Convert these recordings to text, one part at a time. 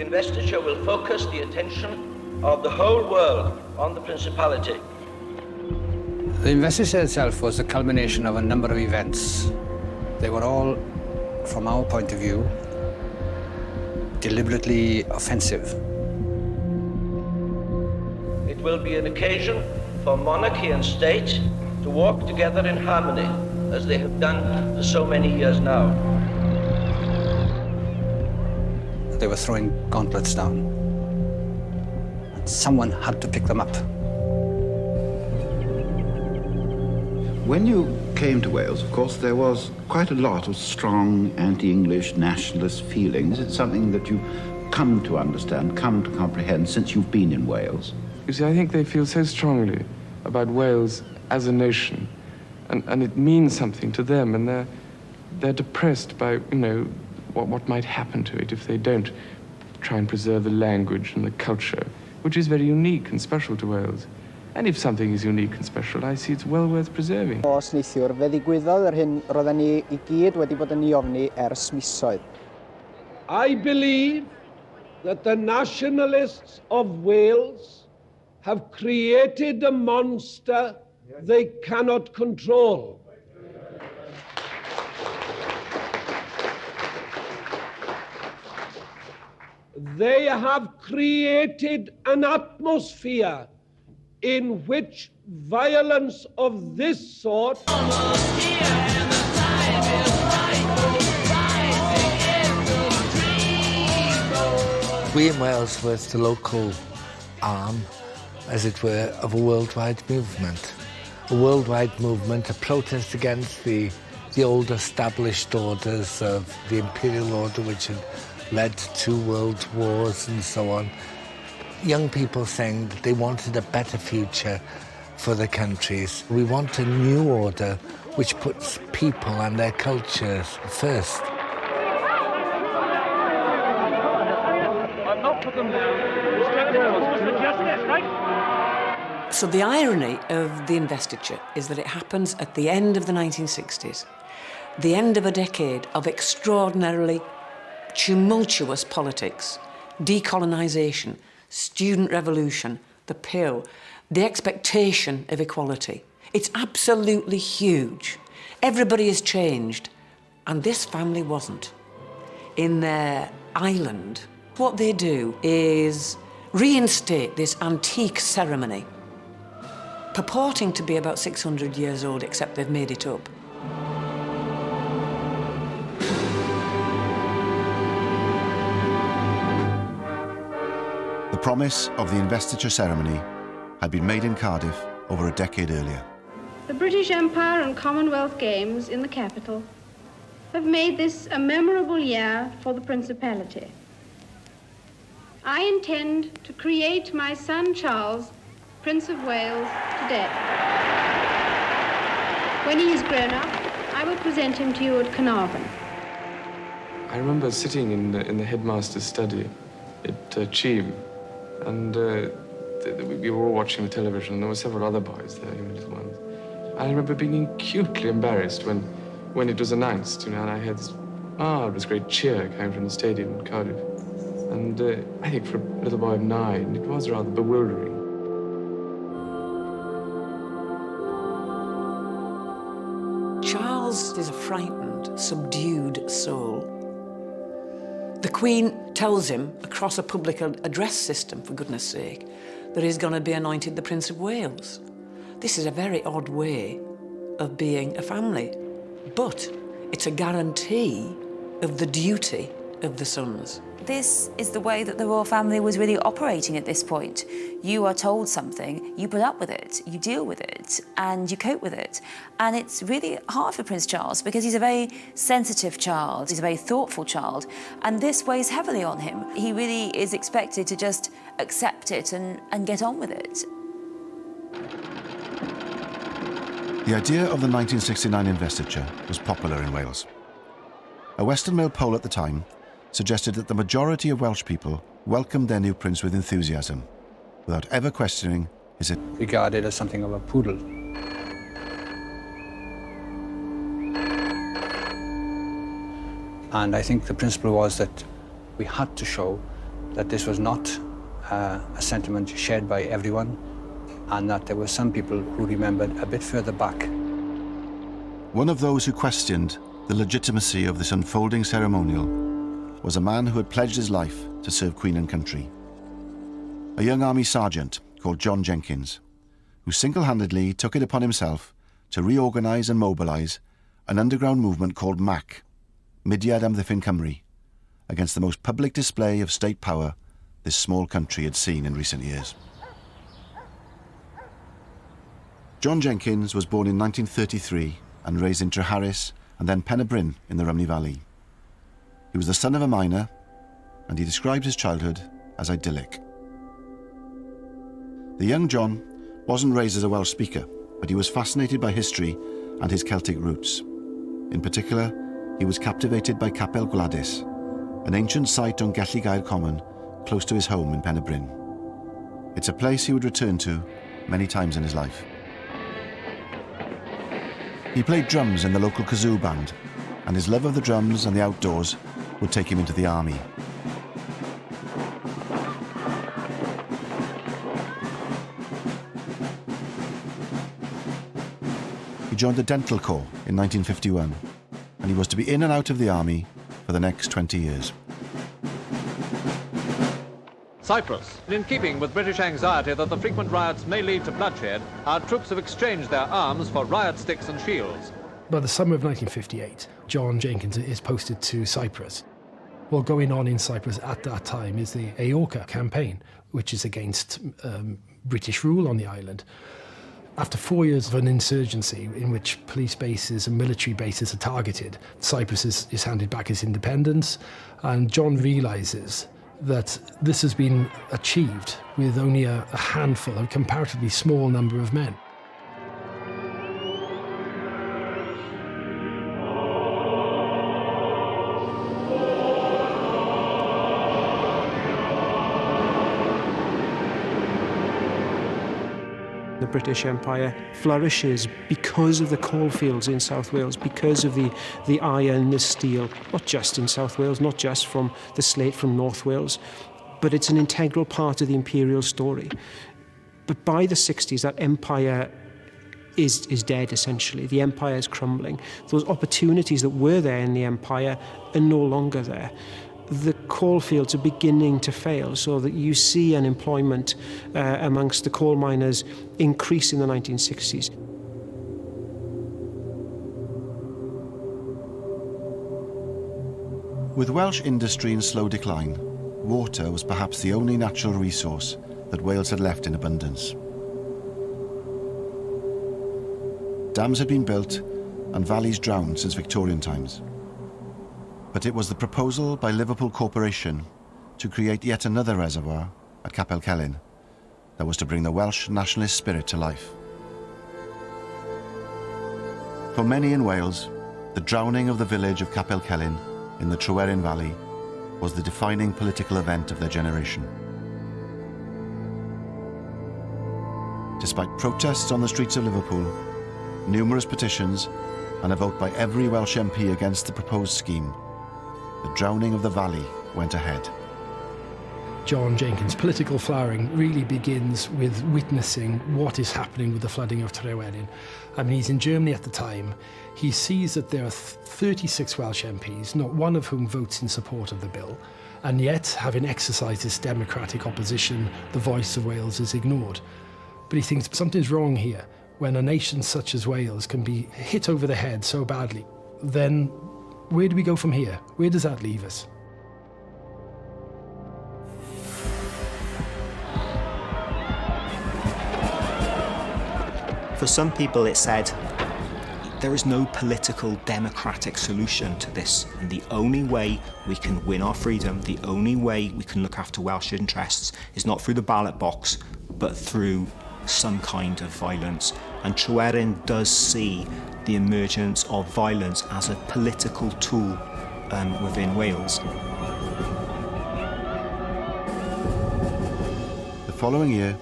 investiture will focus the attention of the whole world on the Principality. The investiture itself was the culmination of a number of events. They were all, from our point of view, deliberately offensive. It will be an occasion for monarchy and state to walk together in harmony, as they have done for so many years now. They were throwing gauntlets down, and someone had to pick them up. When you came to Wales, of course, there was quite a lot of strong anti-English nationalist feelings. It's something that you've come to understand, come to comprehend since you've been in Wales. You see, I think they feel so strongly about Wales as a nation, and it means something to them, and they're depressed by, you know, what might happen to it if they don't try and preserve the language and the culture, which is very unique and special to Wales. And if something is unique and special, I see it's well worth preserving. Os neithiwr, fe ddigwyddodd yr hyn roedden ni I gyd wedi bod yn ei ofni ers misoedd. I believe that the nationalists of Wales have created a monster they cannot control. They have created an atmosphere in which violence of this sort We in Wales were the local arm, as it were, of a worldwide movement. A worldwide movement, a protest against the old established orders of the imperial order, which had led to 2 world wars and so on. Young people saying that they wanted a better future for their countries. We want a new order which puts people and their cultures first. So the irony of the investiture is that it happens at the end of the 1960s, the end of a decade of extraordinarily tumultuous politics, decolonisation, student revolution, the pill, the expectation of equality. It's absolutely huge. Everybody has changed, and this family wasn't. In their island, what they do is reinstate this antique ceremony, purporting to be about 600 years old, except they've made it up. The promise of the investiture ceremony had been made in Cardiff over a decade earlier. The British Empire and Commonwealth Games in the capital have made this a memorable year for the Principality. I intend to create my son Charles, Prince of Wales, today. When he is grown up, I will present him to you at Carnarvon. I remember sitting in the headmaster's study at Cheam, and we were all watching the television, and there were several other boys there, little ones. I remember being acutely embarrassed when it was announced, and I had this marvelous great cheer coming from the stadium in Cardiff. And I think for a little boy of 9, it was rather bewildering. Charles is a frightened, subdued soul. The Queen tells him, across a public address system, for goodness sake, that he's going to be anointed the Prince of Wales. This is a very odd way of being a family, but it's a guarantee of the duty of the sons. This is the way that the royal family was really operating at this point. You are told something, you put up with it, you deal with it, and you cope with it. And it's really hard for Prince Charles because he's a very sensitive child, he's a very thoughtful child, and this weighs heavily on him. He really is expected to just accept it and get on with it. The idea of the 1969 investiture was popular in Wales. A Western Mail poll at the time suggested that the majority of Welsh people welcomed their new prince with enthusiasm, without ever questioning his... Regarded as something of a poodle. And I think the principle was that we had to show that this was not a sentiment shared by everyone, and that there were some people who remembered a bit further back. One of those who questioned the legitimacy of this unfolding ceremonial was a man who had pledged his life to serve Queen and country. A young army sergeant called John Jenkins, who single-handedly took it upon himself to reorganise and mobilise an underground movement called MAC, Mudiad Amddiffyn Cymru, against the most public display of state power this small country had seen in recent years. John Jenkins was born in 1933 and raised in Treharris and then Pen y Bryn in the Rhymney Valley. He was the son of a miner, and he described his childhood as idyllic. The young John wasn't raised as a Welsh speaker, but he was fascinated by history and his Celtic roots. In particular, he was captivated by Capel Gwladys, an ancient site on Gelli Gaer Common, close to his home in Pen y Bryn. It's a place he would return to many times in his life. He played drums in the local kazoo band, and his love of the drums and the outdoors would take him into the army. He joined the Dental Corps in 1951, and he was to be in and out of the army for the next 20 years. Cyprus. In keeping with British anxiety that the frequent riots may lead to bloodshed, our troops have exchanged their arms for riot sticks and shields. By the summer of 1958, John Jenkins is posted to Cyprus. What going on in Cyprus at that time is the Aorca campaign, which is against British rule on the island. After 4 years of an insurgency in which police bases and military bases are targeted, Cyprus is handed back its independence, and John realises that this has been achieved with only a handful, a comparatively small number of men. The British Empire flourishes because of the coalfields in South Wales, because of the iron, the steel, not just in South Wales, not just from the slate from North Wales, but it's an integral part of the imperial story. But by the 60s, that empire is dead, essentially. The empire is crumbling. Those opportunities that were there in the empire are no longer there. The coalfields are beginning to fail, so that you see unemployment amongst the coal miners increase in the 1960s. With Welsh industry in slow decline, water was perhaps the only natural resource that Wales had left in abundance. Dams had been built and valleys drowned since Victorian times. But it was the proposal by Liverpool Corporation to create yet another reservoir at Capel Celyn that was to bring the Welsh nationalist spirit to life. For many in Wales, the drowning of the village of Capel Celyn in the Tryweryn Valley was the defining political event of their generation. Despite protests on the streets of Liverpool, numerous petitions, and a vote by every Welsh MP against the proposed scheme, the drowning of the valley went ahead. John Jenkins' political flowering really begins with witnessing what is happening with the flooding of Tryweryn. I mean, he's in Germany at the time. He sees that there are 36 Welsh MPs, not one of whom votes in support of the bill, and yet, having exercised this democratic opposition, the voice of Wales is ignored. But he thinks something's wrong here. When a nation such as Wales can be hit over the head so badly, then where do we go from here? Where does that leave us? For some people, it said, there is no political democratic solution to this, and the only way we can win our freedom, the only way we can look after Welsh interests is not through the ballot box, but through some kind of violence. And Tryweryn does see the emergence of violence as a political tool within Wales. The following year,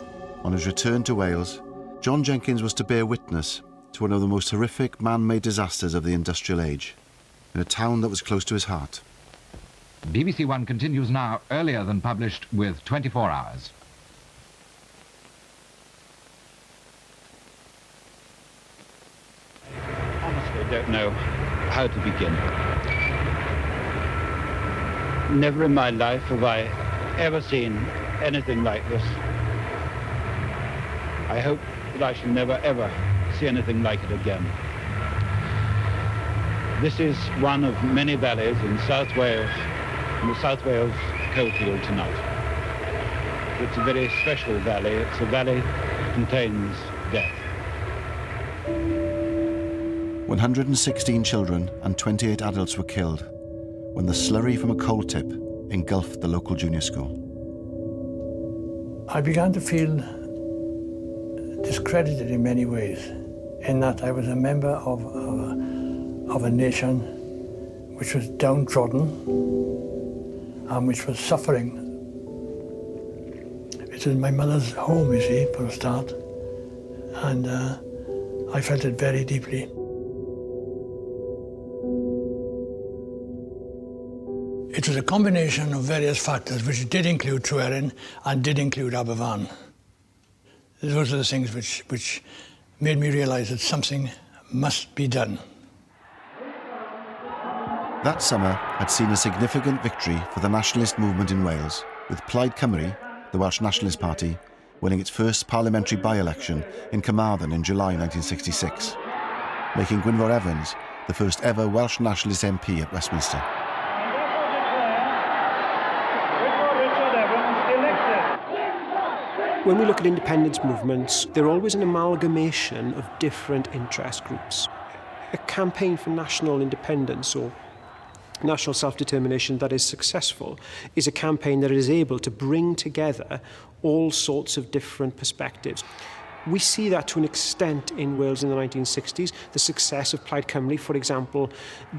on his return to Wales, John Jenkins was to bear witness to one of the most horrific man-made disasters of the industrial age, in a town that was close to his heart. BBC One continues now, earlier than published, with 24 hours. Honestly, I don't know how to begin. Never in my life have I ever seen anything like this. I hope that I shall never ever see anything like it again. This is one of many valleys in South Wales, in the South Wales coalfield tonight. It's a very special valley. It's a valley that contains death. 116 children and 28 adults were killed when the slurry from a coal tip engulfed the local junior school. I began to feel discredited in many ways, in that I was a member of a nation which was downtrodden and which was suffering. It was my mother's home, you see, for a start, and I felt it very deeply. It was a combination of various factors which did include Tryweryn and did include Aberfan. Those are the things which made me realise that something must be done. That summer had seen a significant victory for the nationalist movement in Wales, with Plaid Cymru, the Welsh Nationalist Party, winning its first parliamentary by-election in Carmarthen in July 1966, making Gwynfor Evans the first ever Welsh Nationalist MP at Westminster. When we look at independence movements, they're always an amalgamation of different interest groups. A campaign for national independence or national self-determination that is successful is a campaign that is able to bring together all sorts of different perspectives. We see that to an extent in Wales in the 1960s. The success of Plaid Cymru, for example,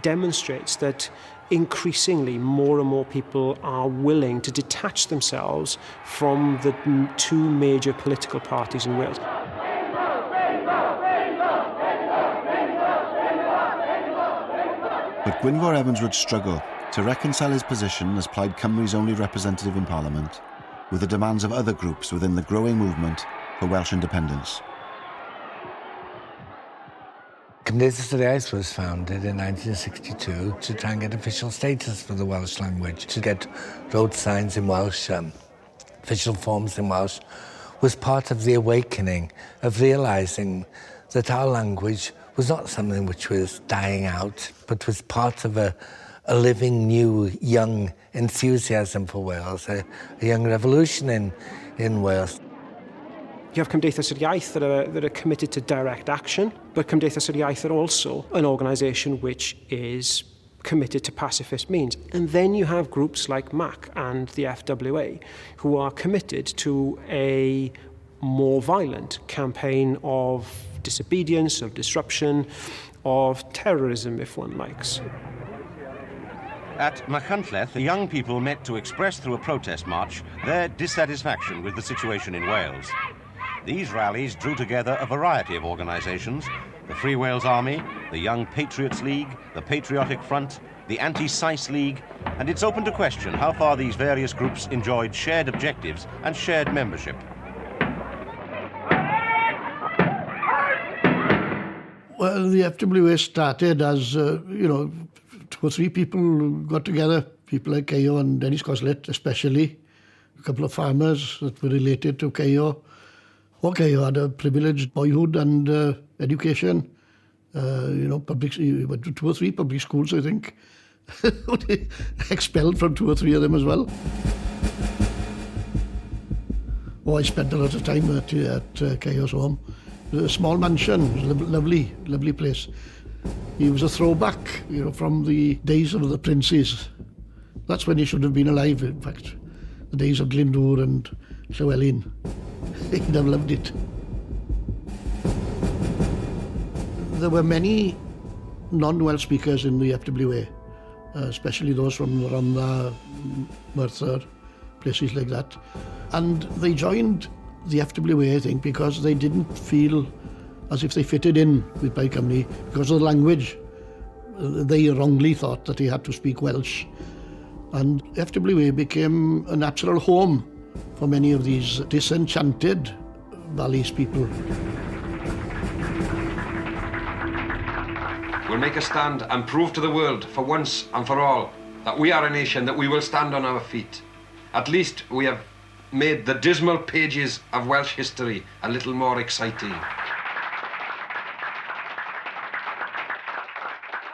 demonstrates that increasingly more and more people are willing to detach themselves from the two major political parties in Wales. But Gwynfor Evans would struggle to reconcile his position as Plaid Cymru's only representative in Parliament with the demands of other groups within the growing movement for Welsh independence. Cymdeithas yr Iaith was founded in 1962 to try and get official status for the Welsh language, to get road signs in Welsh, official forms in Welsh, was part of the awakening of realising that our language was not something which was dying out, but was part of a living, new, young enthusiasm for Wales, a young revolution in Wales. You have Cymdeithas yr Iaith that are committed to direct action, but Cymdeithas yr Iaith are also an organisation which is committed to pacifist means. And then you have groups like MAC and the FWA who are committed to a more violent campaign of disobedience, of disruption, of terrorism, if one likes. At Machynlleth, the young people met to express through a protest march their dissatisfaction with the situation in Wales. These rallies drew together a variety of organisations: the Free Wales Army, the Young Patriots League, the Patriotic Front, the Anti-Sice League, and it's open to question how far these various groups enjoyed shared objectives and shared membership. Well, the FWA started as, 2 or 3 people got together, people like Cayo and Dennis Coslet especially, a couple of farmers that were related to Cayo. Cayo had a privileged boyhood and education. He went to 2 or 3 public schools, I think. Expelled from 2 or 3 of them as well. I spent a lot of time at Cayo's home. It was a small mansion, it was a lovely, lovely place. He was a throwback, from the days of the princes. That's when he should have been alive, in fact. The days of Glyndŵr and Llywelyn. He'd have loved it. There were many non-Welsh speakers in the FWA, especially those from Rhondda, Merthyr, places like that. And they joined the FWA, I think, because they didn't feel as if they fitted in with Plaid Cymru because of the language. They wrongly thought that they had to speak Welsh. And FWA became a natural home for many of these disenchanted Valleys people. We'll make a stand and prove to the world, for once and for all, that we are a nation, that we will stand on our feet. At least we have made the dismal pages of Welsh history a little more exciting.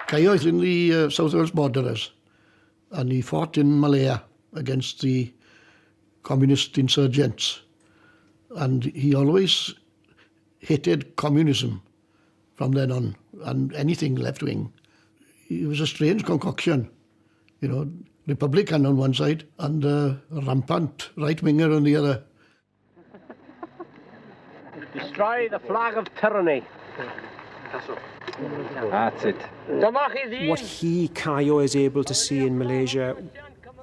Caio is in the South Wales borderers, and he fought in Malaya against the communist insurgents. And he always hated communism from then on, and anything left-wing. It was a strange concoction, you know, Republican on one side and a rampant right-winger on the other. Destroy the flag of tyranny. That's it. What Caio is able to see in Malaysia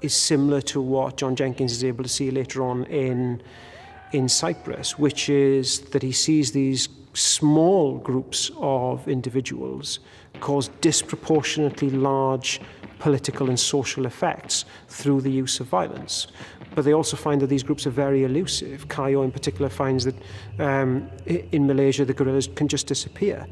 is similar to what John Jenkins is able to see later on in Cyprus, which is that he sees these small groups of individuals cause disproportionately large political and social effects through the use of violence. But they also find that these groups are very elusive. Caio in particular finds that in Malaysia the guerrillas can just disappear.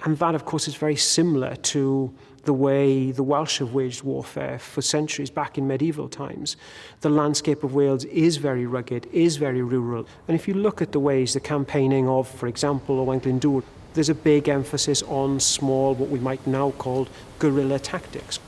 And that, of course, is very similar to the way the Welsh have waged warfare for centuries back in medieval times. The landscape of Wales is very rugged, is very rural. And if you look at the ways the campaigning of, for example, Owain Glyndŵr, there's a big emphasis on small, what we might now call guerrilla tactics.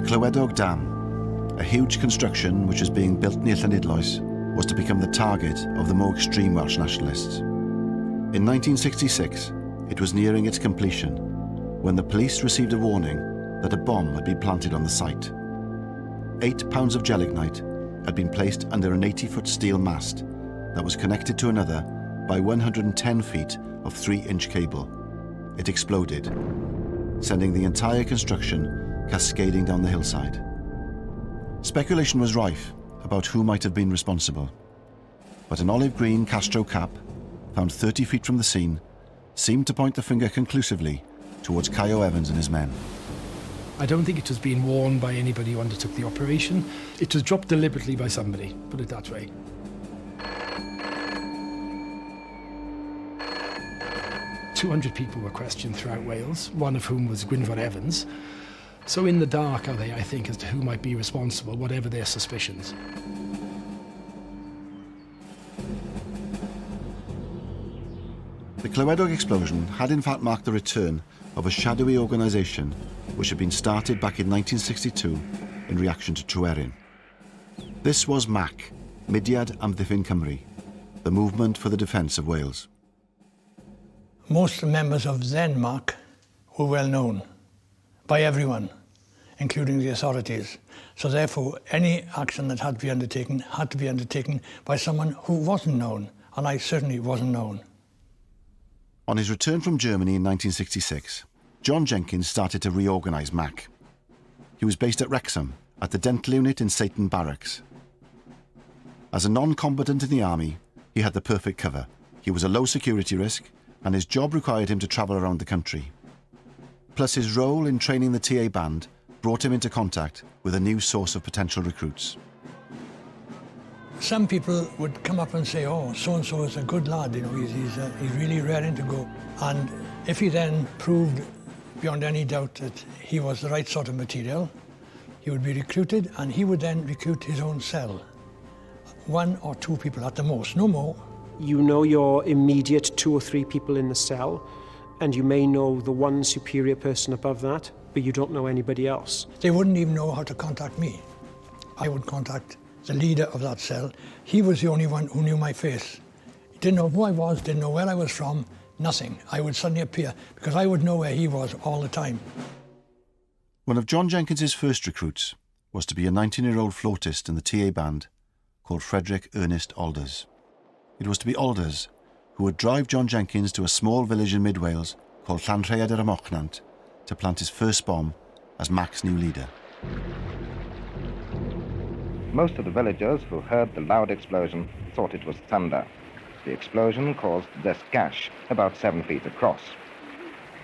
Clywedog Dam, a huge construction which is being built near Llanidloes, was to become the target of the more extreme Welsh nationalists. In 1966, it was nearing its completion when the police received a warning that a bomb had been planted on the site. 8 pounds of gelignite had been placed under an 80-foot steel mast that was connected to another by 110 feet of 3-inch cable. It exploded, sending the entire construction cascading down the hillside. Speculation was rife about who might have been responsible, but an olive green Castro cap, found 30 feet from the scene, seemed to point the finger conclusively towards Caio Evans and his men. I don't think it was being worn by anybody who undertook the operation. It was dropped deliberately by somebody, put it that way. "200 people were questioned throughout Wales, one of whom was Gwynfor Evans. So in the dark are they, I think, as to who might be responsible, whatever their suspicions." The Clywedog explosion had in fact marked the return of a shadowy organisation which had been started back in 1962 in reaction to Tryweryn. This was MAC, Mudiad Amddiffyn Cymru, the Movement for the Defence of Wales. Most members of then MAC were well known by everyone, including the authorities. So therefore, any action that had to be undertaken by someone who wasn't known, and I certainly wasn't known. On his return from Germany in 1966, John Jenkins started to reorganise MAC. He was based at Wrexham, at the dental unit in Satan Barracks. As a non-combatant in the army, he had the perfect cover. He was a low security risk, and his job required him to travel around the country. Plus his role in training the TA band brought him into contact with a new source of potential recruits. Some people would come up and say, "Oh, so-and-so is a good lad, you know, he's really raring to go." And if he then proved beyond any doubt that he was the right sort of material, he would be recruited, and he would then recruit his own cell. 1 or 2 people at the most, no more. You know your immediate 2 or 3 people in the cell, and you may know the one superior person above that, but you don't know anybody else. They wouldn't even know how to contact me. I would contact the leader of that cell. He was the only one who knew my face. He didn't know who I was, didn't know where I was from, nothing. I would suddenly appear, because I would know where he was all the time. One of John Jenkins's first recruits was to be a 19-year-old flautist in the TA band called Frederick Ernest Alders. It was to be Alders who would drive John Jenkins to a small village in mid-Wales called Llanrhaeadr y Mochnant to plant his first bomb as Mac's new leader. Most of the villagers who heard the loud explosion thought it was thunder. The explosion caused this gash, about 7 feet across.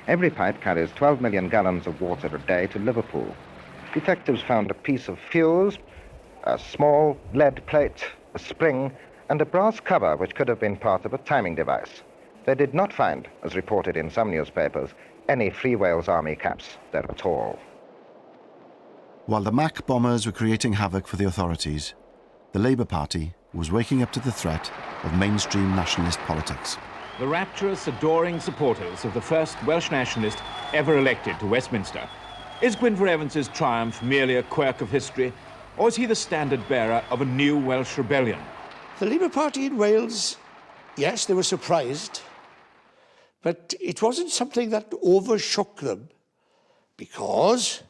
Every pipe carries 12 million gallons of water a day to Liverpool. Detectives found a piece of fuse, a small lead plate, a spring, and a brass cover which could have been part of a timing device. They did not find, as reported in some newspapers, any Free Wales Army caps there at all. While the Mac bombers were creating havoc for the authorities, the Labour Party was waking up to the threat of mainstream nationalist politics. The rapturous, adoring supporters of the first Welsh nationalist ever elected to Westminster. Is Gwynfor Evans's triumph merely a quirk of history, or is he the standard-bearer of a new Welsh rebellion? The Labour Party in Wales, yes, they were surprised, but it wasn't something that overshook them, because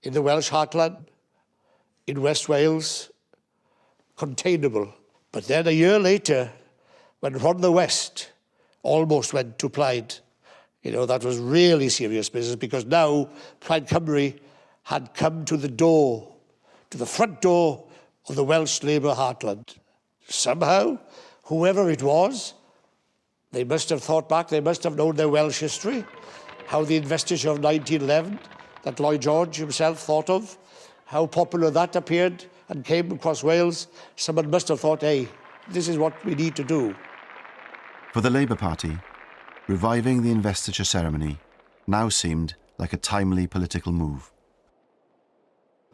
in the Welsh heartland, in West Wales, containable. But then a year later, when from the West almost went to Plaid, that was really serious business, because now Plaid Cymru had come to the door, to the front door of the Welsh Labour heartland. Somehow, whoever it was, they must have thought back, they must have known their Welsh history, how the investiture of 1911, that Lloyd George himself thought of, how popular that appeared and came across Wales. Someone must have thought, hey, this is what we need to do. For the Labour Party, reviving the investiture ceremony now seemed like a timely political move.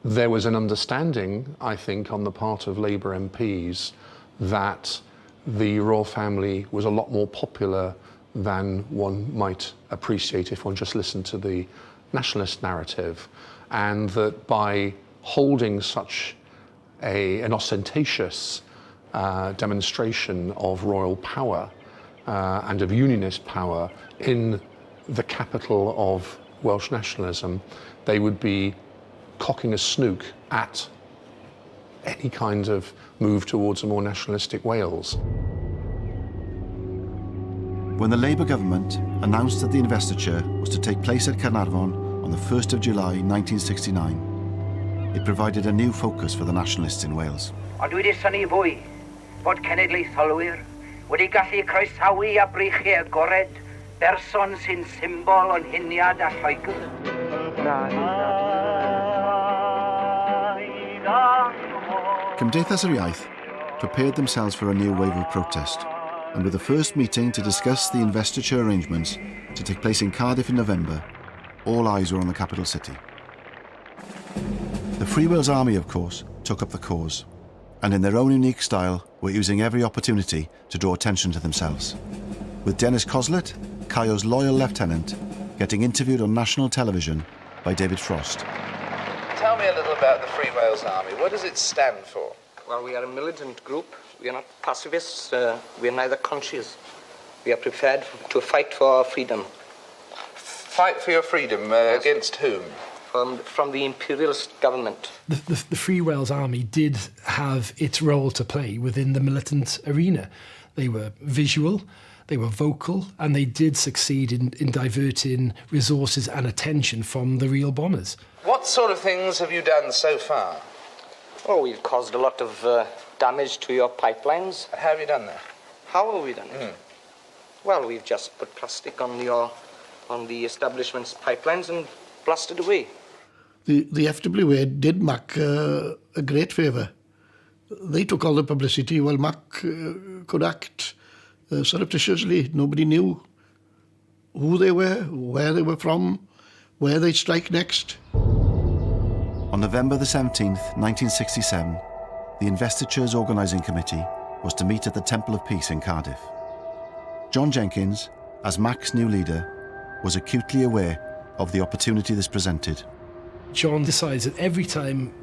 There was an understanding, I think, on the part of Labour MPs that the royal family was a lot more popular than one might appreciate if one just listened to the nationalist narrative, and that by holding such an ostentatious demonstration of royal power and of unionist power in the capital of Welsh nationalism, they would be cocking a snook at any kind of move towards a more nationalistic Wales. When the Labour government announced that the investiture was to take place at Caernarfon on the 1st of July 1969, it provided a new focus for the nationalists in Wales. Ond wedi synnu fwy bod cenedlaetholwyr wedi gallu croesawu a breichiau agored berson sy'n symbol o'n huniad a Lloegr. Cymdeithas yr Iaith prepared themselves for a new wave of protest, and with the first meeting to discuss the investiture arrangements to take place in Cardiff in November, all eyes were on the capital city. The Free Wales Army, of course, took up the cause, and in their own unique style were using every opportunity to draw attention to themselves, with Dennis Coslet, Caio's loyal lieutenant, getting interviewed on national television by David Frost. Tell me a little about the Free Wales Army. What does it stand for? Well, we are a militant group. We are not pacifists. We are neither conscious. We are prepared to fight for our freedom. Fight for your freedom against whom? From the imperialist government. The Free Wales Army did have its role to play within the militant arena. They were visual, they were vocal, and they did succeed in diverting resources and attention from the real bombers. What sort of things have you done so far? Oh, we've caused a lot of damage to your pipelines. How have you done that? How have we done it? Well, we've just put plastic on the establishment's pipelines and blasted away. The FWA did Mac a great favour. They took all the publicity while Mac could act surreptitiously. Nobody knew who they were, where they were from, where they'd strike next. On November the 17th, 1967, the Investiture's organising committee was to meet at the Temple of Peace in Cardiff. John Jenkins, as Mac's new leader, was acutely aware of the opportunity this presented. John decides that every time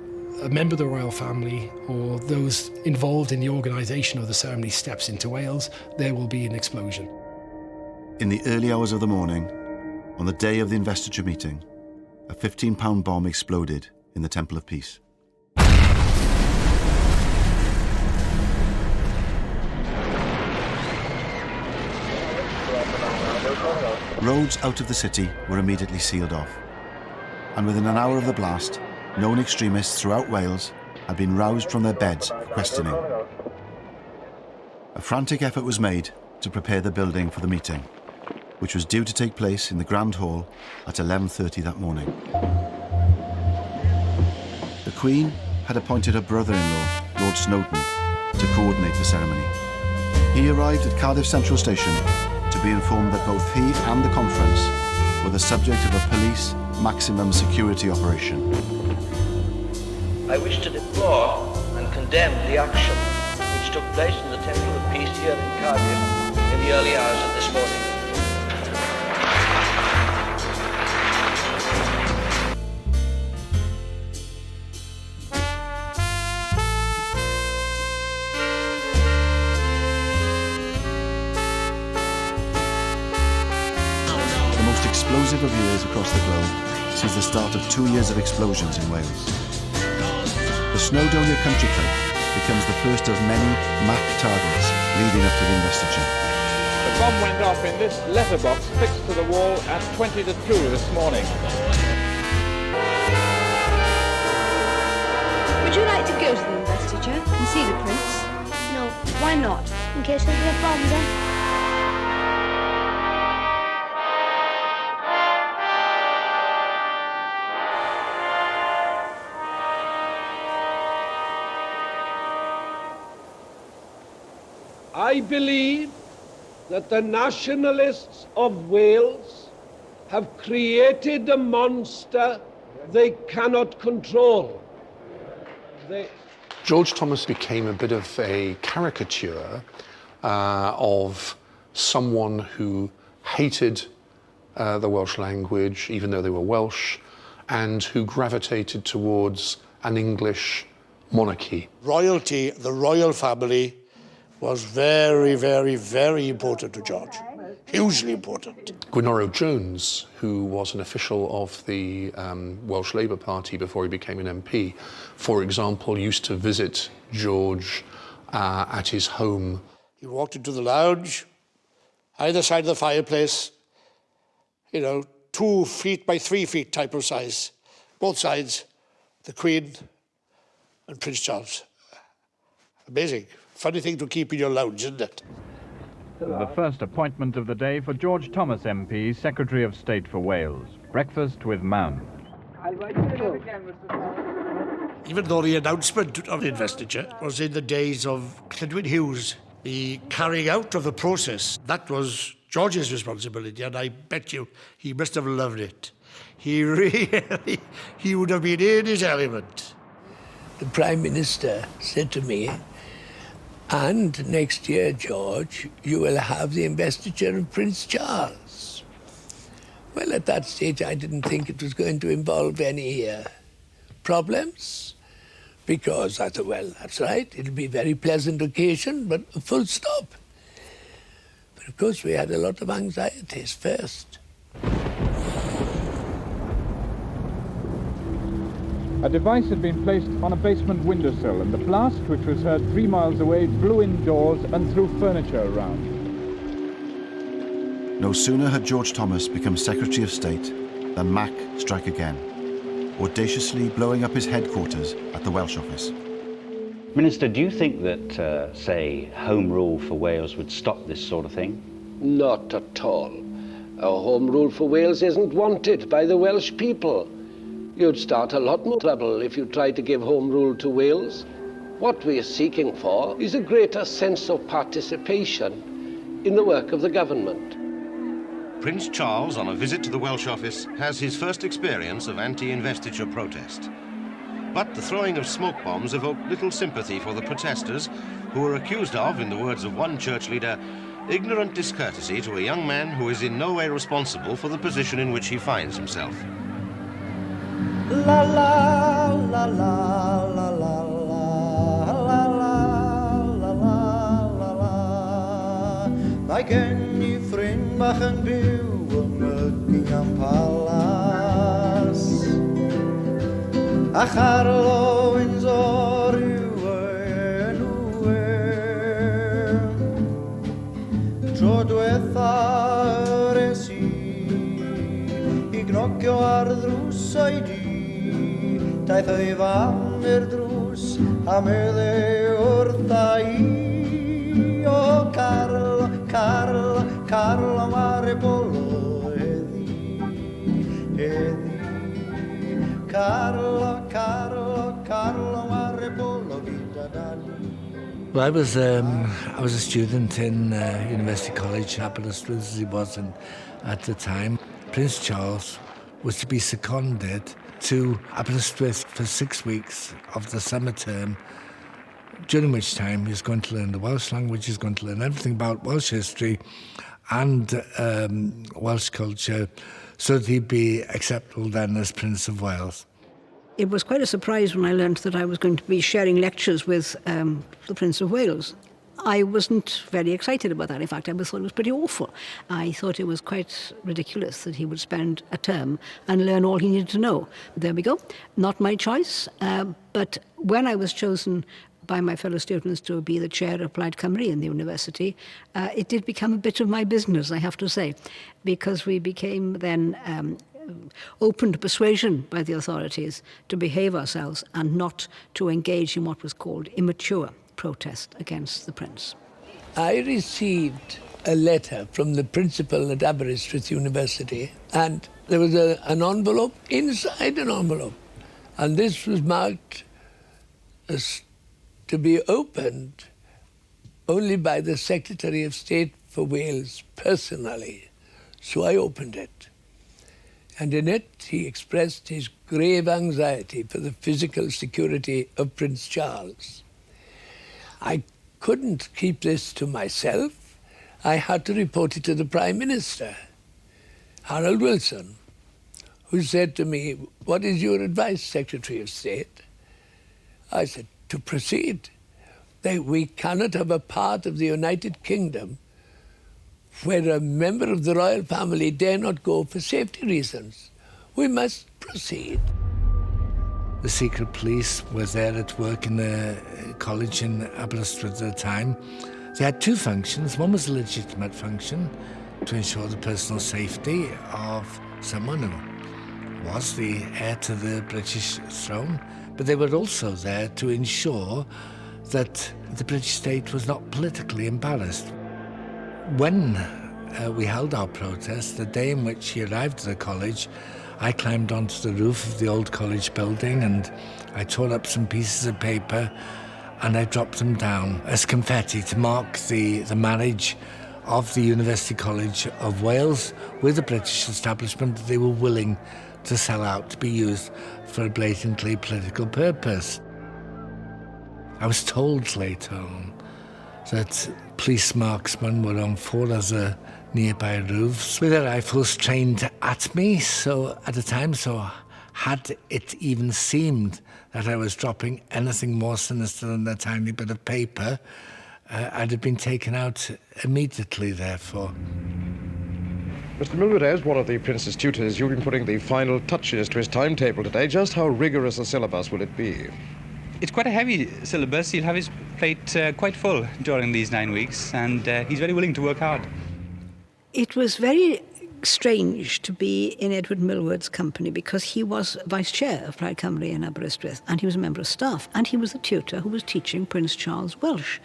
a member of the royal family or those involved in the organisation of the ceremony steps into Wales, there will be an explosion. In the early hours of the morning, on the day of the investiture meeting, a 15-pound bomb exploded in the Temple of Peace. Roads out of the city were immediately sealed off. and within an hour of the blast, known extremists throughout Wales had been roused from their beds for questioning. A frantic effort was made to prepare the building for the meeting, which was due to take place in the Grand Hall at 11:30 that morning. The Queen had appointed her brother-in-law, Lord Snowdon, to coordinate the ceremony. He arrived at Cardiff Central Station to be informed that both he and the conference were the subject of a police maximum security operation. I wish to deplore and condemn the action which took place in the Temple of Peace here in Cardiff in the early hours of this morning. The most explosive of years across the globe sees the start of 2 years of explosions in Wales. The Snowdonia Country Club becomes the first of many MAC targets leading up to the investiture. The bomb went off in this letterbox fixed to the wall at 20 to 2 this morning. Would you like to go to the investiture and see the prince? No, why not? In case there's a bomb then? I believe that the nationalists of Wales have created a monster they cannot control. George Thomas became a bit of a caricature of someone who hated the Welsh language, even though they were Welsh, and who gravitated towards an English monarchy. Royalty, the royal family, was very, very, very important to George. Hugely important. Gwenoro Jones, who was an official of the Welsh Labour Party before he became an MP, for example, used to visit George at his home. He walked into the lounge, either side of the fireplace, 2 feet by 3 feet type of size. Both sides, the Queen and Prince Charles. Amazing. Funny thing to keep in your lounge, isn't it? The first appointment of the day for George Thomas MP, Secretary of State for Wales. Breakfast with Mam. Even though the announcement of the investiture was in the days of Clydwyn Hughes, the carrying out of the process, that was George's responsibility, and I bet you he must have loved it. He would have been in his element. The Prime Minister said to me, "And next year, George, you will have the investiture of Prince Charles." Well, at that stage, I didn't think it was going to involve any problems, because I thought, well, that's right, it'll be a very pleasant occasion, but a full stop. But of course, we had a lot of anxieties first. A device had been placed on a basement windowsill, and the blast, which was heard 3 miles away, blew indoors and threw furniture around. No sooner had George Thomas become Secretary of State than Mac struck again, audaciously blowing up his headquarters at the Welsh office. Minister, do you think that, say, Home Rule for Wales would stop this sort of thing? Not at all. A Home Rule for Wales isn't wanted by the Welsh people. You'd start a lot more trouble if you tried to give Home Rule to Wales. What we are seeking for is a greater sense of participation in the work of the government. Prince Charles, on a visit to the Welsh office, has his first experience of anti-investiture protest. But the throwing of smoke bombs evoked little sympathy for the protesters, who were accused of, in the words of one church leader, ignorant discourtesy to a young man who is in no way responsible for the position in which he finds himself. La la la la la la la la la la. Mae gen I ffrind bach yn byw yn Buckingham Palace, a charlo Windsor yw enw tro dwetha res I gnocchio ar ddrws oedi, daeth o'i fam i'r drws, a medde wrtha i. O Carlo, Carlo, Carlo mare bolo heddi, heddi. Carlo, Carlo, Carlo mare bolo vita dali. Well, I was a student in University College, Aberystwyth, as he was at the time. Prince Charles was to be seconded to Aberystwyth for 6 weeks of the summer term, during which time he was going to learn the Welsh language, he was going to learn everything about Welsh history and Welsh culture, so that he'd be acceptable then as Prince of Wales. It was quite a surprise when I learned that I was going to be sharing lectures with the Prince of Wales. I wasn't very excited about that. In fact, I thought it was pretty awful. I thought it was quite ridiculous that he would spend a term and learn all he needed to know. There we go. Not my choice. But when I was chosen by my fellow students to be the chair of Plaid Cymru in the university, it did become a bit of my business, I have to say, because we became then open to persuasion by the authorities to behave ourselves and not to engage in what was called immature protest against the Prince. I received a letter from the principal at Aberystwyth University, and there was an envelope inside an envelope, and this was marked as to be opened only by the Secretary of State for Wales personally. So I opened it. And in it, he expressed his grave anxiety for the physical security of Prince Charles. I couldn't keep this to myself. I had to report it to the Prime Minister, Harold Wilson, who said to me, "What is your advice, Secretary of State?" I said, "To proceed. We cannot have a part of the United Kingdom where a member of the royal family dare not go for safety reasons. We must proceed." The secret police was there at work in the college in Aberystwyth at the time. They had two functions. One was a legitimate function to ensure the personal safety of someone who was the heir to the British throne, but they were also there to ensure that the British state was not politically embarrassed. When we held our protest, the day in which he arrived at the college, I climbed onto the roof of the old college building and I tore up some pieces of paper and I dropped them down as confetti to mark the marriage of the University College of Wales with the British establishment that they were willing to sell out to be used for a blatantly political purpose. I was told later on that police marksmen were on 4 other nearby roofs with their rifles trained at me, so at the time, so had it even seemed that I was dropping anything more sinister than a tiny bit of paper, I'd have been taken out immediately, therefore. Mr. Milward, as one of the Prince's tutors, you've been putting the final touches to his timetable today. Just how rigorous a syllabus will it be? It's quite a heavy syllabus. He'll have his plate quite full during these 9 weeks, and he's very willing to work hard. It was very strange to be in Edward Milward's company because he was vice chair of Plaid Cymru in Aberystwyth and he was a member of staff and he was the tutor who was teaching Prince Charles Welsh.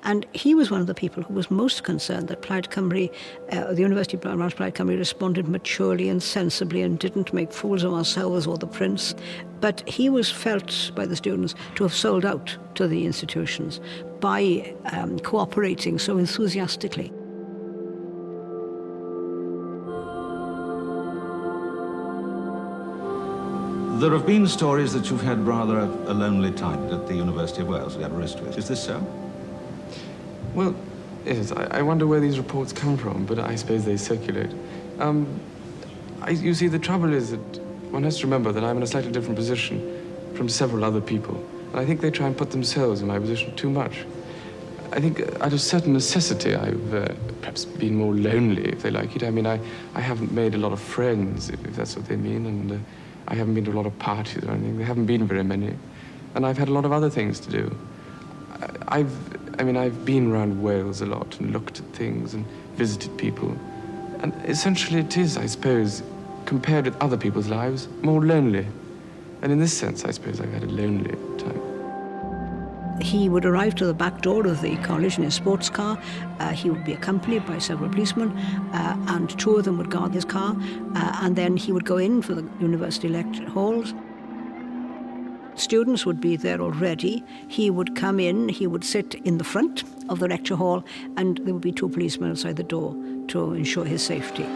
And he was one of the people who was most concerned that Plaid Cymru, the University of Plaid Cymru responded maturely and sensibly and didn't make fools of ourselves or the Prince. But he was felt by the students to have sold out to the institutions by cooperating so enthusiastically. There have been stories that you've had rather a lonely time at the University of Wales, at Aberystwyth. Is this so? Well, yes, I wonder where these reports come from, but I suppose they circulate. You see, the trouble is that one has to remember that I'm in a slightly different position from several other people. And I think they try and put themselves in my position too much. I think out of certain necessity, I've perhaps been more lonely, if they like it. I mean, I haven't made a lot of friends, if that's what they mean, and I haven't been to a lot of parties or anything. There haven't been very many. And I've had a lot of other things to do. I've been around Wales a lot and looked at things and visited people. And essentially it is, I suppose, compared with other people's lives, more lonely. And in this sense, I suppose I've had a lonely time. He would arrive to the back door of the college in his sports car. He would be accompanied by several policemen, and two of them would guard his car. And then he would go in for the university lecture halls. Students would be there already. He would come in, he would sit in the front of the lecture hall, and there would be two policemen outside the door to ensure his safety.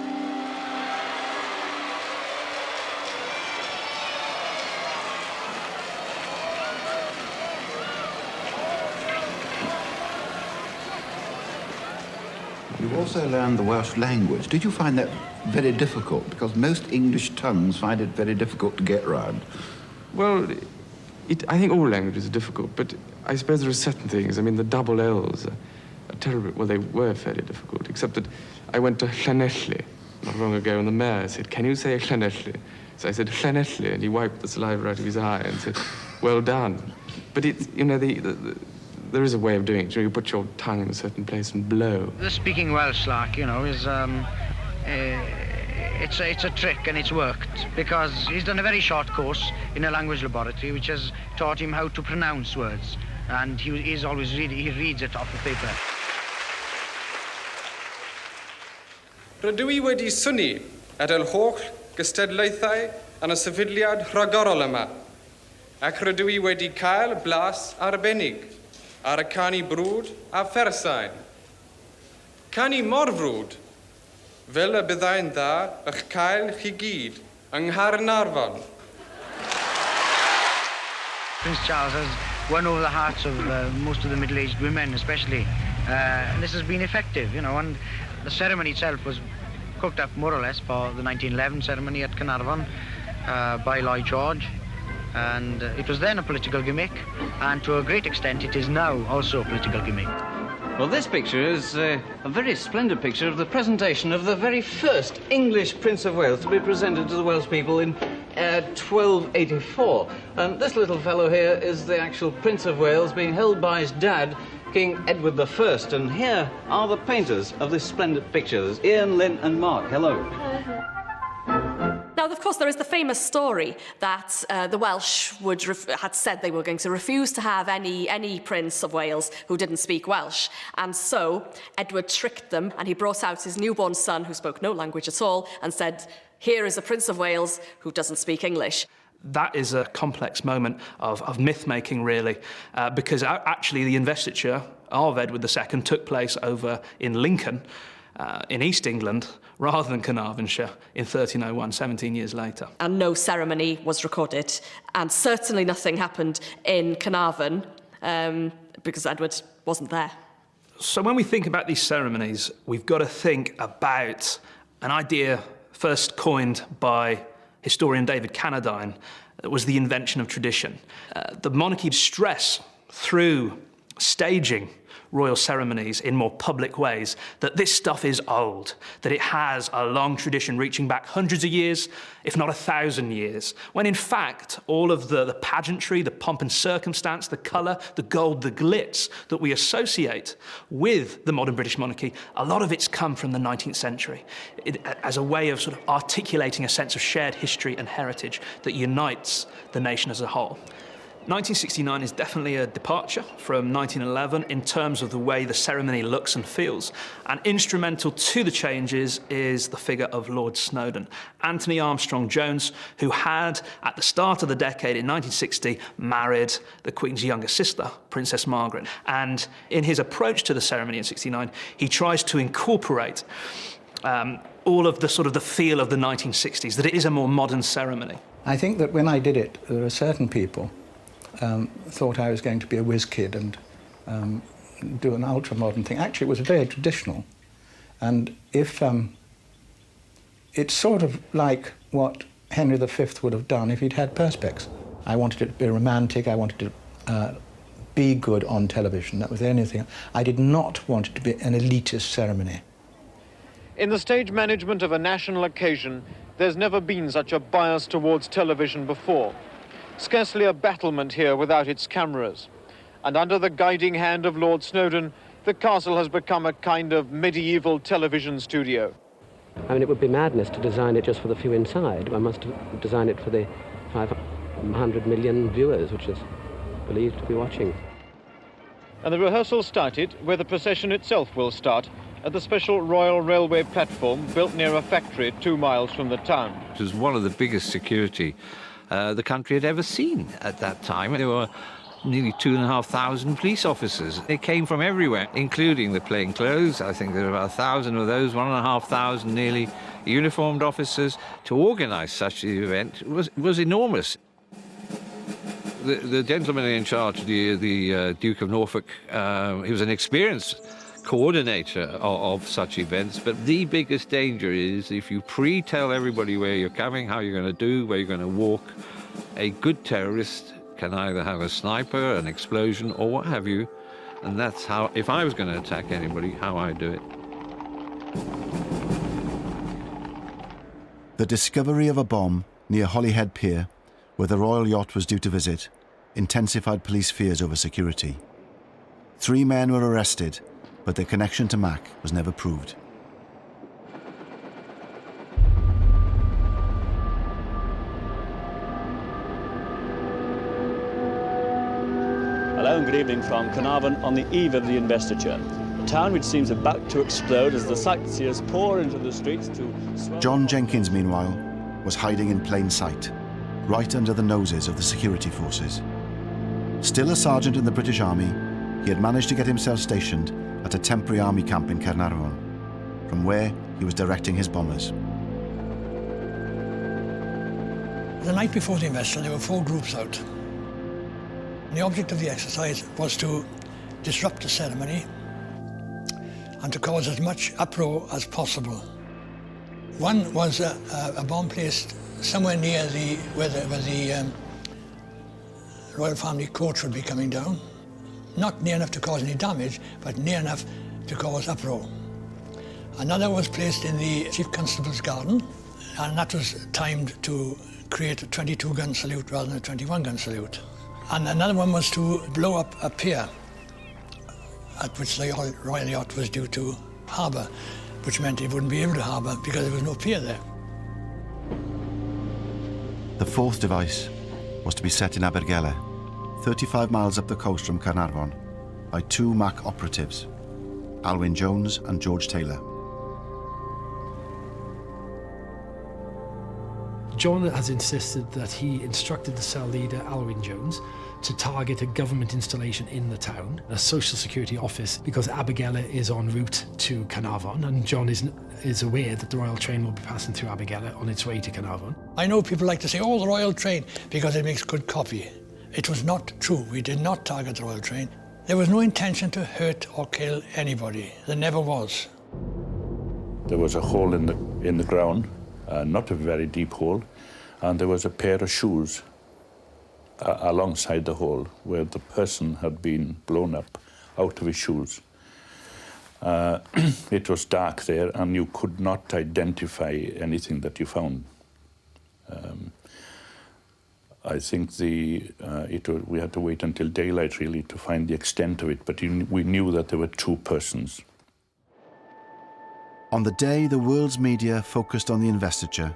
You also learned the Welsh language. Did you find that very difficult? Because most English tongues find it very difficult to get round. Well, I think all languages are difficult, but I suppose there are certain things. I mean, the double L's are terrible. Well, they were fairly difficult, except that I went to Llanelli not long ago, and the mayor said, "Can you say Llanelli?" So I said, "Llanelli," and he wiped the saliva out of his eye and said, "Well done." But it's, you know, there is a way of doing it. You put your tongue in a certain place and blow. The speaking Welsh, like, you know, is it's a trick, and it's worked because he's done a very short course in a language laboratory which has taught him how to pronounce words, and he reads it off the paper. Rydw I wedi synnu at yr holl gystadlaethau yn y sefydliad rhagorol yma, ac rydw I wedi cael blas arbennig ar y canu brwd a phersain. Canu mor frwd, fel y byddai'n dda eich cael chi gyd yng Nghaernarfon. Prince Charles has won over the hearts of most of the middle-aged women, especially. And this has been effective, you know, and the ceremony itself was cooked up more or less for the 1911 ceremony at Carnarvon by Lloyd George. And it was then a political gimmick, and to a great extent it is now also a political gimmick. Well, this picture is a very splendid picture of the presentation of the very first English Prince of Wales to be presented to the Welsh people in 1284. And this little fellow here is the actual Prince of Wales being held by his dad, King Edward I. And here are the painters of this splendid picture. There's Ian, Lynn and Mark. Hello. Now, of course, there is the famous story that the Welsh had said they were going to refuse to have any Prince of Wales who didn't speak Welsh. And so Edward tricked them, and he brought out his newborn son, who spoke no language at all, and said, "Here is a Prince of Wales who doesn't speak English." That is a complex moment of myth-making, really, because actually the investiture of Edward II took place over in Lincoln, in East England, rather than Carnarvonshire in 1301, 17 years later. And no ceremony was recorded, and certainly nothing happened in Carnarvon because Edward wasn't there. So when we think about these ceremonies, we've got to think about an idea first coined by historian David Cannadine, that was the invention of tradition. The monarchy's stress through staging royal ceremonies in more public ways, that this stuff is old, that it has a long tradition reaching back hundreds of years, if not 1,000 years, when in fact all of the pageantry, the pomp and circumstance, the colour, the gold, the glitz that we associate with the modern British monarchy, a lot of it's come from the 19th century as a way of sort of articulating a sense of shared history and heritage that unites the nation as a whole. 1969 is definitely a departure from 1911 in terms of the way the ceremony looks and feels. And instrumental to the changes is the figure of Lord Snowdon, Anthony Armstrong Jones, who had, at the start of the decade in 1960, married the Queen's younger sister, Princess Margaret. And in his approach to the ceremony in 69, he tries to incorporate all of the sort of the feel of the 1960s, that it is a more modern ceremony. I think that when I did it, there are certain people thought I was going to be a whiz kid and do an ultra-modern thing. Actually, it was very traditional. And if it's sort of like what Henry V would have done if he'd had perspex. I wanted it to be romantic. I wanted to be good on television. That was the only thing. I did not want it to be an elitist ceremony. In the stage management of a national occasion, there's never been such a bias towards television before. Scarcely a battlement here without its cameras. And under the guiding hand of Lord Snowdon, the castle has become a kind of medieval television studio. I mean, it would be madness to design it just for the few inside. One must design it for the 500 million viewers, which is believed to be watching. And the rehearsal started where the procession itself will start, at the special Royal Railway platform built near a factory 2 miles from the town. It was one of the biggest security the country had ever seen at that time. There were nearly 2,500 police officers. They came from everywhere, including the plainclothes. I think there were about 1,000 of those, 1,500 nearly uniformed officers. To organise such an event was enormous. The gentleman in charge, the Duke of Norfolk, he was an experienced coordinator of such events, but the biggest danger is if you pre-tell everybody where you're coming, how you're going to do, where you're going to walk. A good terrorist can either have a sniper, an explosion, or what have you, and that's how, if I was going to attack anybody, how I do it. The discovery of a bomb near Holyhead Pier, where the royal yacht was due to visit, intensified police fears over security. 3 men were arrested, but their connection to Mac was never proved. Hello and good evening from Carnarvon on the eve of the investiture. A town which seems about to explode as the sightseers pour into the streets to... John Jenkins, meanwhile, was hiding in plain sight, right under the noses of the security forces. Still a sergeant in the British Army, he had managed to get himself stationed at a temporary army camp in Carnarvon, from where he was directing his bombers. The night before the investiture, there were 4 groups out. And the object of the exercise was to disrupt the ceremony and to cause as much uproar as possible. One was a bomb placed somewhere near where the royal family coach would be coming down. Not near enough to cause any damage, but near enough to cause uproar. Another was placed in the Chief Constable's garden, and that was timed to create a 22-gun salute rather than a 21-gun salute. And another one was to blow up a pier at which the royal yacht was due to harbour, which meant it wouldn't be able to harbour because there was no pier there. The 4th device was to be set in Abergele, 35 miles up the coast from Carnarvon, by 2 Mac operatives, Alwyn Jones and George Taylor. John has insisted that he instructed the cell leader, Alwyn Jones, to target a government installation in the town, a social security office, because Abergele is en route to Carnarvon, and John is aware that the royal train will be passing through Abergele on its way to Carnarvon. I know people like to say, oh, the royal train, because it makes good copy. It was not true. We did not target the royal train. There was no intention to hurt or kill anybody. There never was. There was a hole in the ground, not a very deep hole, and there was a pair of shoes alongside the hole where the person had been blown up out of his shoes. It was dark there, and you could not identify anything that you found. I think we had to wait until daylight, really, to find the extent of it, but we knew that there were 2 persons. On the day the world's media focused on the investiture,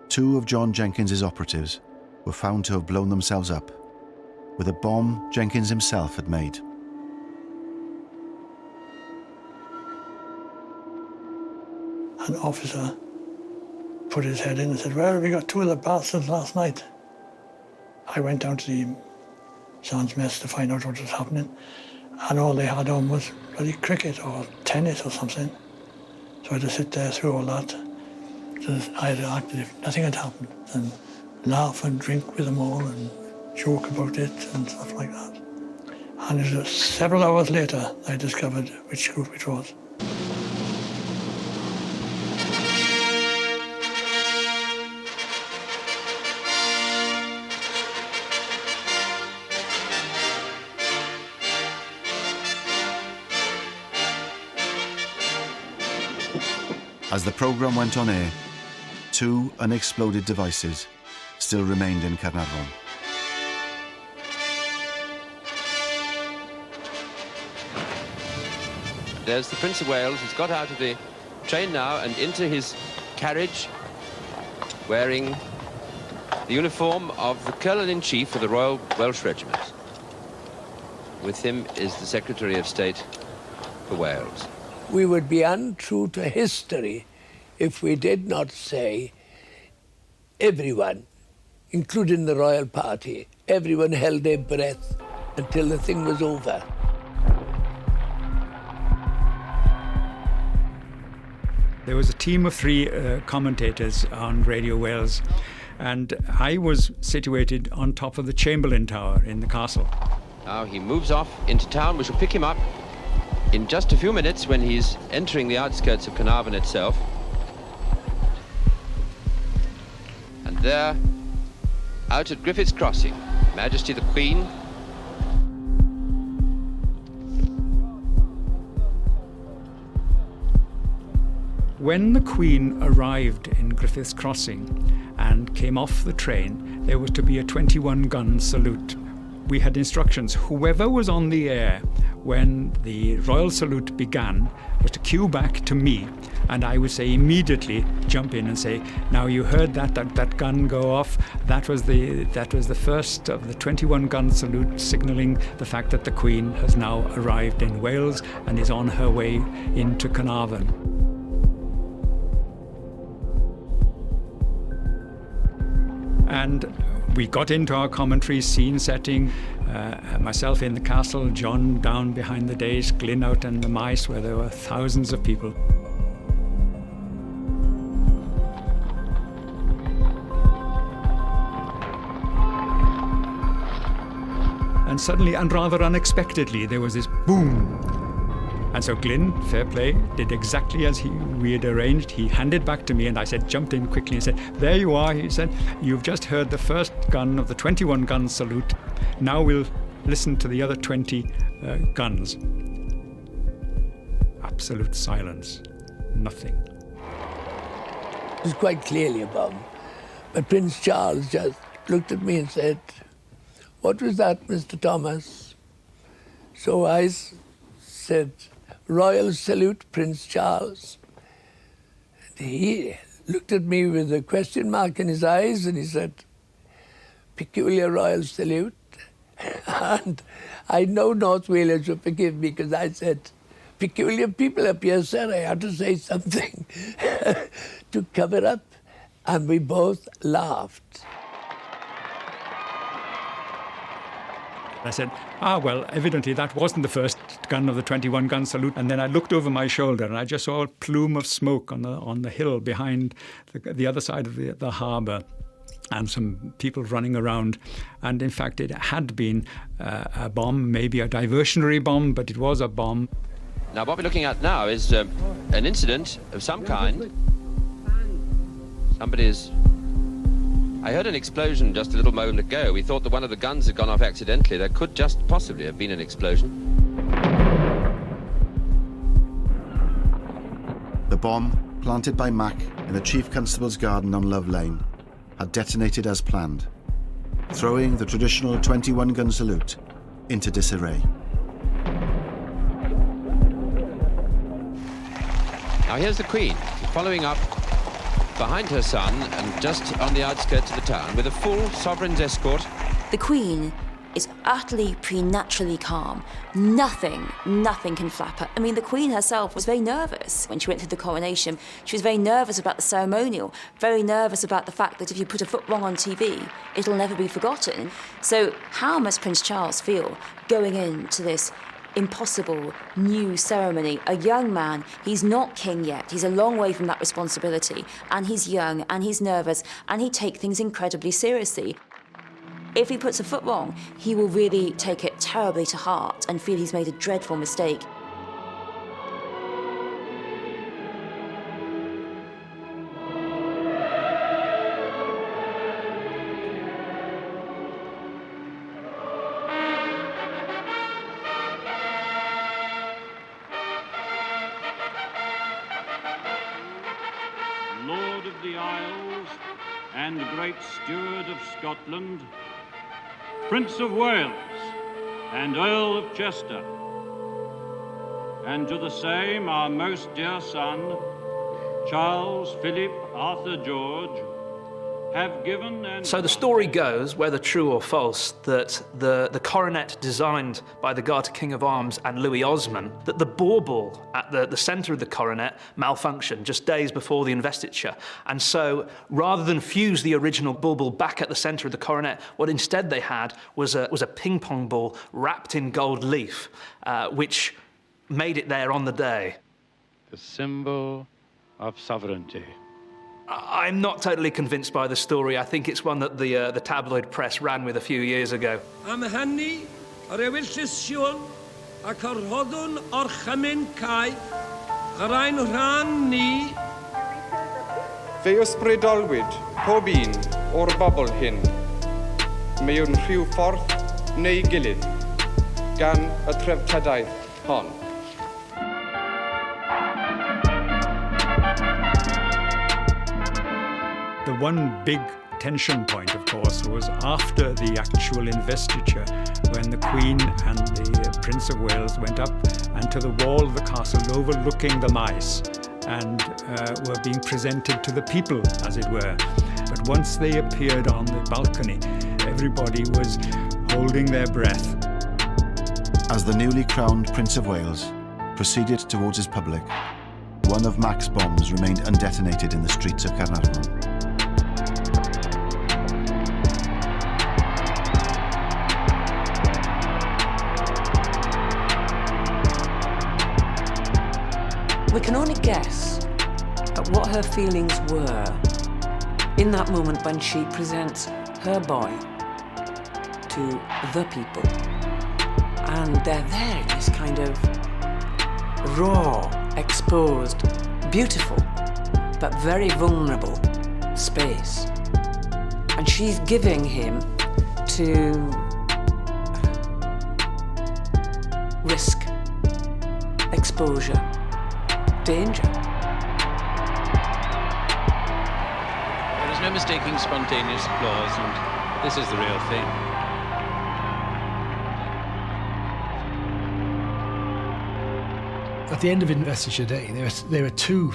2 of John Jenkins's operatives were found to have blown themselves up with a bomb Jenkins himself had made. An officer put his head in and said, well, we got 2 of the bastards last night. I went down to the sergeant's mess to find out what was happening, and all they had on was bloody cricket or tennis or something. So I had to sit there through all that. So I had to act as if nothing had happened and laugh and drink with them all and joke about it and stuff like that. And it was several hours later I discovered which group it was. As the programme went on air, 2 unexploded devices still remained in Carnarvon. There's the Prince of Wales. He's got out of the train now and into his carriage, wearing the uniform of the Colonel-in-Chief of the Royal Welsh Regiment. With him is the Secretary of State for Wales. We would be untrue to history if we did not say everyone, including the royal party, everyone held their breath until the thing was over. There was a team of 3 commentators on Radio Wales, and I was situated on top of the Chamberlain Tower in the castle. Now he moves off into town. We shall pick him up in just a few minutes when he's entering the outskirts of Carnarvon itself. And there, out at Griffith's Crossing, Majesty the Queen. When the Queen arrived in Griffith's Crossing and came off the train, there was to be a 21-gun salute. We had instructions, whoever was on the air when the royal salute began was to cue back to me, and I would say immediately jump in and say, now you heard that gun go off. That was the first of the 21-gun salute, signalling the fact that the Queen has now arrived in Wales and is on her way into Carnarvon. And we got into our commentary, scene setting, myself in the castle, John down behind the dais, Glyn out in the mice where there were thousands of people. And suddenly, and rather unexpectedly, there was this boom. And so Glyn, fair play, did exactly as we had arranged. He handed back to me, and I jumped in quickly and said, there you are, he said, you've just heard the first gun of the 21-gun salute. Now we'll listen to the other 20 guns. Absolute silence, nothing. It was quite clearly a bomb. But Prince Charles just looked at me and said, what was that, Mr. Thomas? So I said, Royal salute, Prince Charles. And he looked at me with a question mark in his eyes and he said, peculiar royal salute. And I know North Wales will forgive me because I said, peculiar people up here, sir. I had to say something to cover up. And we both laughed. I said, well, evidently that wasn't the first gun of the 21-gun salute. And then I looked over my shoulder and I just saw a plume of smoke on the hill behind the other side of the harbour, and some people running around. And in fact, it had been a bomb, maybe a diversionary bomb, but it was a bomb. Now, what we're looking at now is an incident of some kind. I heard an explosion just a little moment ago. We thought that one of the guns had gone off accidentally. There could just possibly have been an explosion. The bomb, planted by Mac in the Chief Constable's garden on Love Lane, had detonated as planned, throwing the traditional 21-gun salute into disarray. Now here's the Queen, following up behind her son and just on the outskirts of the town with a full sovereign's escort. The Queen is utterly preternaturally calm. Nothing can flap her. I mean, the Queen herself was very nervous when she went through the coronation. She was very nervous about the ceremonial, very nervous about the fact that if you put a foot wrong on TV, it'll never be forgotten. So how must Prince Charles feel going into this impossible new ceremony? A young man, he's not king yet, he's a long way from that responsibility, and he's young and he's nervous and he takes things incredibly seriously. If he puts a foot wrong, he will really take it terribly to heart and feel he's made a dreadful mistake. Lord of the Isles and Great Steward of Scotland, Prince of Wales and Earl of Chester, and to the same our most dear son, Charles, Philip, Arthur, George, have given and... So the story goes, whether true or false, that the coronet designed by the Garter King of Arms and Louis Osman, that the bauble at the centre of the coronet malfunctioned just days before the investiture. And so rather than fuse the original bauble back at the centre of the coronet, what instead they had was a ping pong ball wrapped in gold leaf, which made it there on the day. The symbol of sovereignty. I'm not totally convinced by the story. I think it's one that the tabloid press ran with a few years ago. Am hynny, yr ewylltisiwn ac yr rhoddwn o'r chymyn cae, yr ein rhan ni. Fe ysbrydolwyd pob un o'r bobl hyn, mewn rhyw ffordd neu gilydd, gan y treftadaeth hon. The one big tension point, of course, was after the actual investiture, when the Queen and the Prince of Wales went up and to the wall of the castle overlooking the mice and were being presented to the people, as it were. But once they appeared on the balcony, everybody was holding their breath. As the newly crowned Prince of Wales proceeded towards his public, one of Mac's bombs remained undetonated in the streets of Caernarfon. We can only guess at what her feelings were in that moment when she presents her boy to the people. And they're there in this kind of raw, exposed, beautiful, but very vulnerable space. And she's giving him to risk, exposure, danger. There is no mistaking spontaneous applause, and this is the real thing. At the end of Investiture Day, there are two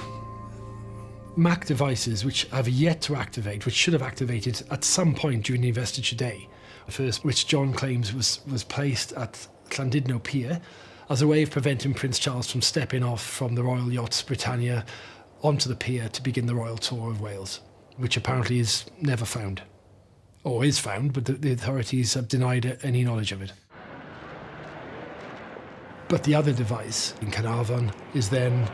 Mac devices which have yet to activate, which should have activated at some point during the Investiture Day. The first, which John claims was placed at Llandudno Pier, as a way of preventing Prince Charles from stepping off from the Royal Yacht Britannia onto the pier to begin the royal tour of Wales, which apparently is never found. Or is found, but the authorities have denied any knowledge of it. But the other device in Caernarfon is then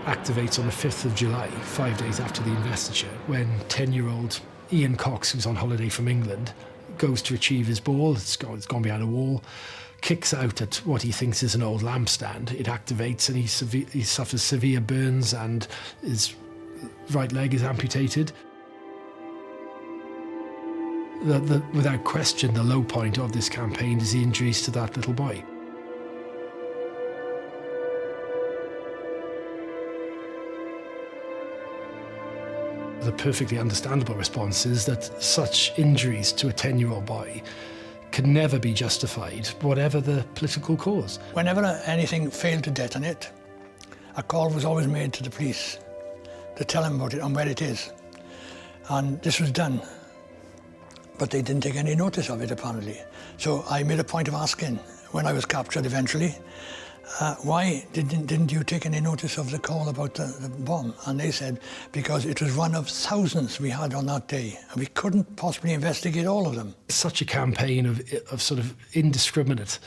activates on the 5th of July, 5 days after the investiture, when 10-year-old Ian Cox, who's on holiday from England, goes to retrieve his ball. It's gone behind a wall, kicks out at what he thinks is an old lampstand. It activates and he suffers severe burns and his right leg is amputated. Without question, the low point of this campaign is the injuries to that little boy. The perfectly understandable response is that such injuries to a 10-year-old boy can never be justified, whatever the political cause. Whenever anything failed to detonate, a call was always made to the police to tell them about it and where it is. And this was done, but they didn't take any notice of it, apparently. So I made a point of asking, when I was captured eventually, why didn't you take any notice of the call about the bomb? And they said, because it was one of thousands we had on that day, and we couldn't possibly investigate all of them. Such a campaign of sort of indiscriminate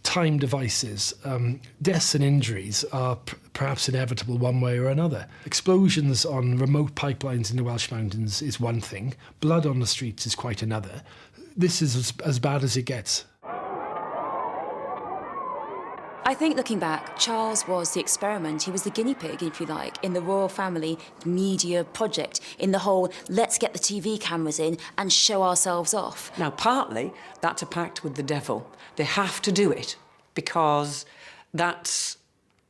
time devices. Deaths and injuries are perhaps inevitable one way or another. Explosions on remote pipelines in the Welsh Mountains is one thing. Blood on the streets is quite another. This is as bad as it gets. I think, looking back, Charles was the experiment. He was the guinea pig, if you like, in the royal family media project, in the whole let's get the TV cameras in and show ourselves off. Now, partly, that's a pact with the devil. They have to do it because that's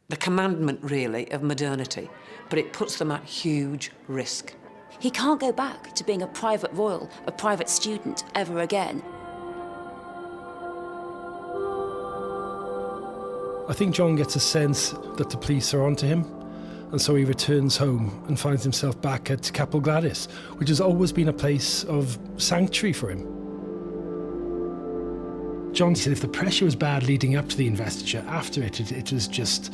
the commandment, really, of modernity. But it puts them at huge risk. He can't go back to being a private royal, a private student, ever again. I think John gets a sense that the police are onto him, And so he returns home and finds himself back at Capel Gladys, which has always been a place of sanctuary for him. John said if the pressure was bad leading up to the investiture, after it was just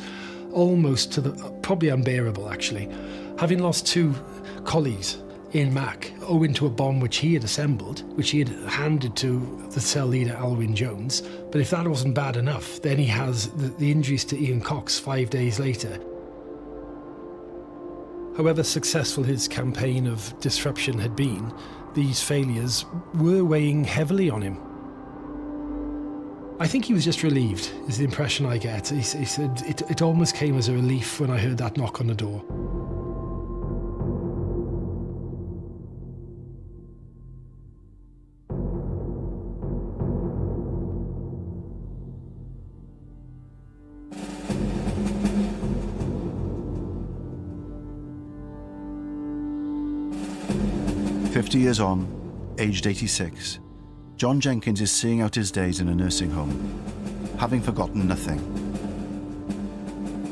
almost to the probably unbearable, actually. Having lost 2 colleagues in Mac, owing to a bomb which he had assembled, which he had handed to the cell leader Alwyn Jones. But if that wasn't bad enough, then he has the injuries to Ian Cox 5 days later. However successful his campaign of disruption had been, these failures were weighing heavily on him. I think he was just relieved, is the impression I get. He said it almost came as a relief when I heard that knock on the door. "50 years on, aged 86, John Jenkins is seeing out his days in a nursing home, having forgotten nothing.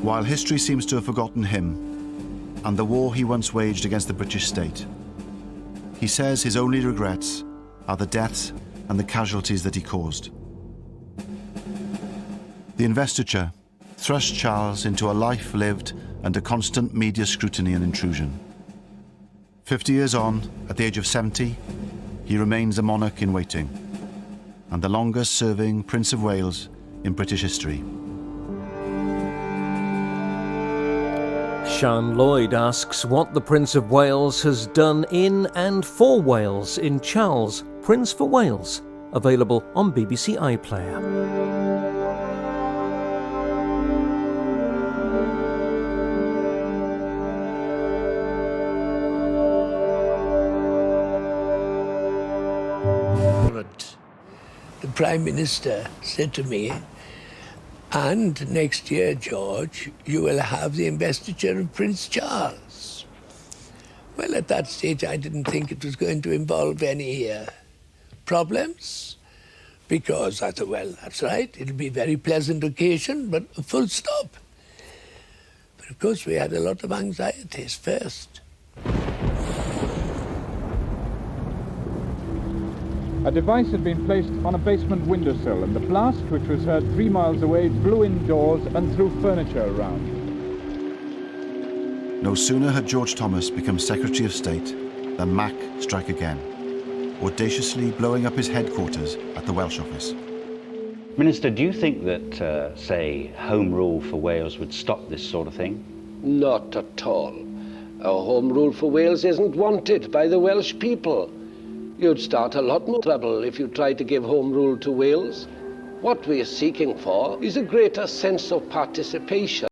While history seems to have forgotten him and the war he once waged against the British state, he says his only regrets are the deaths and the casualties that he caused. The investiture thrust Charles into a life lived under constant media scrutiny and intrusion. 50 years on, at the age of 70, he remains a monarch in waiting, and the longest-serving Prince of Wales in British history. Sian Lloyd asks what the Prince of Wales has done in and for Wales in Charles, Prince for Wales, available on BBC iPlayer. The Prime Minister said to me, and next year, George, you will have the investiture of Prince Charles. Well, at that stage, I didn't think it was going to involve any problems, because I thought, well, that's right, it'll be a very pleasant occasion, but a full stop. But of course, we had a lot of anxieties first. A device had been placed on a basement windowsill, and the blast, which was heard 3 miles away, blew indoors and threw furniture around. No sooner had George Thomas become Secretary of State than Mac struck again, audaciously blowing up his headquarters at the Welsh office. Minister, do you think that, say, Home Rule for Wales would stop this sort of thing? Not at all. Our Home Rule for Wales isn't wanted by the Welsh people. You'd start a lot more trouble if you tried to give Home Rule to Wales. What we're seeking for is a greater sense of participation.